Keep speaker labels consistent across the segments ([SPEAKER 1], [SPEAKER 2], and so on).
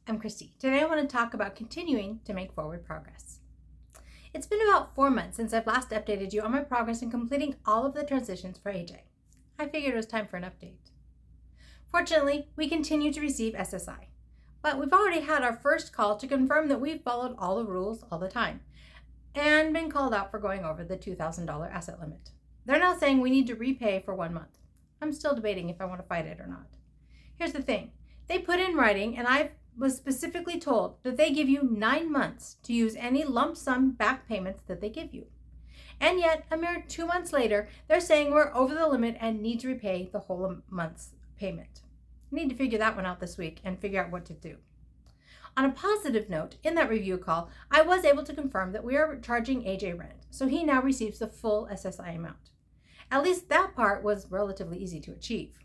[SPEAKER 1] I'm Christy. Today I want to talk about continuing to make forward progress. It's been about 4 months since I've last updated you on my progress in completing all of the transitions for AJ. I figured it was time for an update. Fortunately, we continue to receive SSI, but we've already had our first call to confirm that we've followed all the rules all the time and been called out for going over the $2,000 asset limit. They're now saying we need to repay for 1 month. I'm still debating if I want to fight it or not. Here's the thing. They put in writing, and I was specifically told that they give you 9 months to use any lump sum back payments that they give you. And yet, a mere 2 months later, they're saying we're over the limit and need to repay the whole month's payment. I need to figure that one out this week and figure out what to do. On a positive note, in that review call, I was able to confirm that we are charging AJ rent, so he now receives the full SSI amount. At least that part was relatively easy to achieve.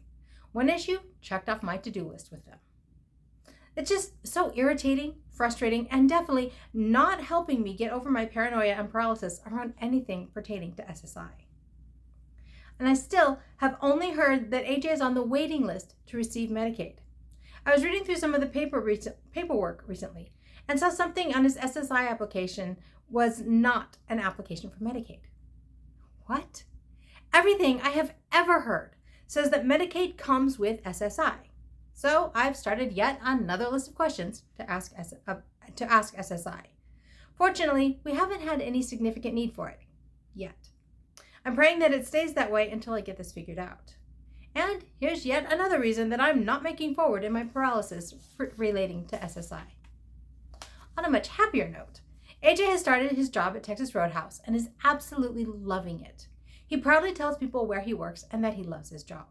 [SPEAKER 1] One issue checked off my to-do list with them. It's just so irritating, frustrating, and definitely not helping me get over my paranoia and paralysis around anything pertaining to SSI. And I still have only heard that AJ is on the waiting list to receive Medicaid. I was reading through some of the paperwork recently and saw something on his SSI application was not an application for Medicaid. What? Everything I have ever heard says that Medicaid comes with SSI. So I've started yet another list of questions to ask SSI. Fortunately, we haven't had any significant need for it yet. I'm praying that it stays that way until I get this figured out. And here's yet another reason that I'm not making forward in my paralysis relating to SSI. On a much happier note, AJ has started his job at Texas Roadhouse and is absolutely loving it. He proudly tells people where he works and that he loves his job.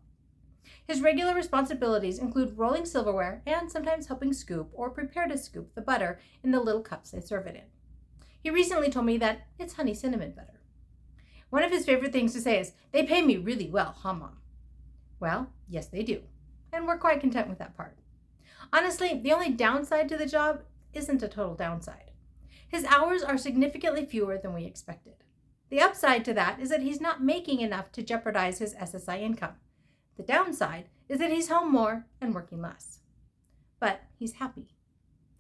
[SPEAKER 1] His regular responsibilities include rolling silverware and sometimes helping scoop or prepare to scoop the butter in the little cups they serve it in. He recently told me that it's honey cinnamon butter. One of his favorite things to say is, "They pay me really well, huh, Mom?" Well, yes, they do, and we're quite content with that part. Honestly, the only downside to the job isn't a total downside. His hours are significantly fewer than we expected. The upside to that is that he's not making enough to jeopardize his SSI income. The downside is that he's home more and working less. But he's happy.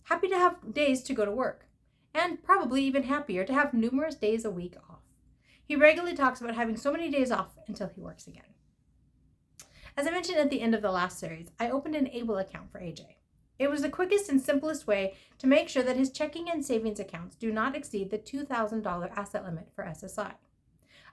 [SPEAKER 1] Happy to have days to go to work, and probably even happier to have numerous days a week off. He regularly talks about having so many days off until he works again. As I mentioned at the end of the last series, I opened an AJs account for AJ. It was the quickest and simplest way to make sure that his checking and savings accounts do not exceed the $2,000 asset limit for SSI.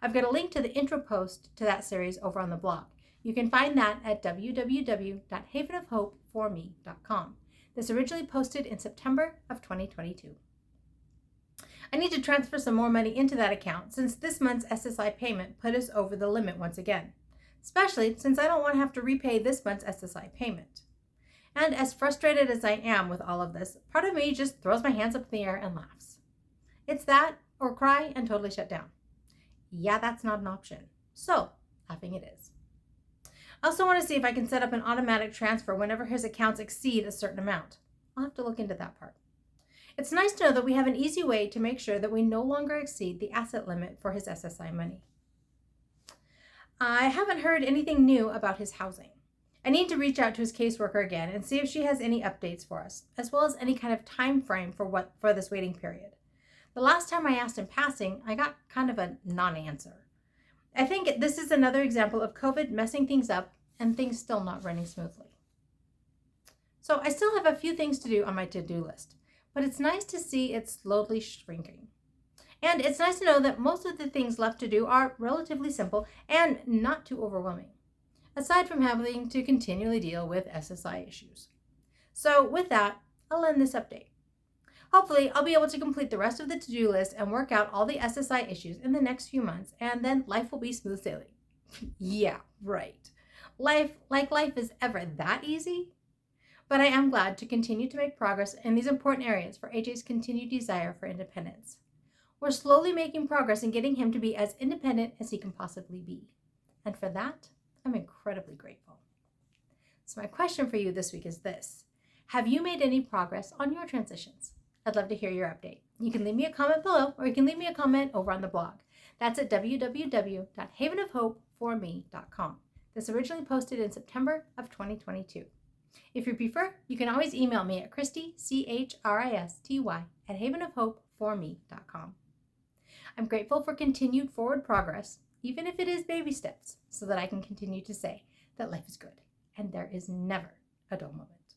[SPEAKER 1] I've got a link to the intro post to that series over on the blog. You can find that at www.havenofhopeforme.com. This originally posted in September of 2022. I need to transfer some more money into that account since this month's SSI payment put us over the limit once again, especially since I don't want to have to repay this month's SSI payment. And as frustrated as I am with all of this, part of me just throws my hands up in the air and laughs. It's that or cry and totally shut down. Yeah, that's not an option. So, laughing it is. I also want to see if I can set up an automatic transfer whenever his accounts exceed a certain amount. I'll have to look into that part. It's nice to know that we have an easy way to make sure that we no longer exceed the asset limit for his SSI money. I haven't heard anything new about his housing. I need to reach out to his caseworker again and see if she has any updates for us, as well as any kind of time frame for this waiting period. The last time I asked in passing, I got kind of a non-answer. I think this is another example of COVID messing things up and things still not running smoothly. So I still have a few things to do on my to-do list, but it's nice to see it slowly shrinking. And it's nice to know that most of the things left to do are relatively simple and not too overwhelming, aside from having to continually deal with SSI issues. So with that, I'll end this update. Hopefully, I'll be able to complete the rest of the to-do list and work out all the SSI issues in the next few months, and then life will be smooth sailing. Yeah, right. Life is ever that easy? But I am glad to continue to make progress in these important areas for AJ's continued desire for independence. We're slowly making progress in getting him to be as independent as he can possibly be. And for that, I'm incredibly grateful. So my question for you this week is this. Have you made any progress on your transitions? I'd love to hear your update. You can leave me a comment below, or you can leave me a comment over on the blog. That's at www.havenofhopeforme.com. This originally posted in September of 2022. If you prefer, you can always email me at Christy, CHRISTY, at havenofhopeforme.com. I'm grateful for continued forward progress, even if it is baby steps, so that I can continue to say that life is good and there is never a dull moment.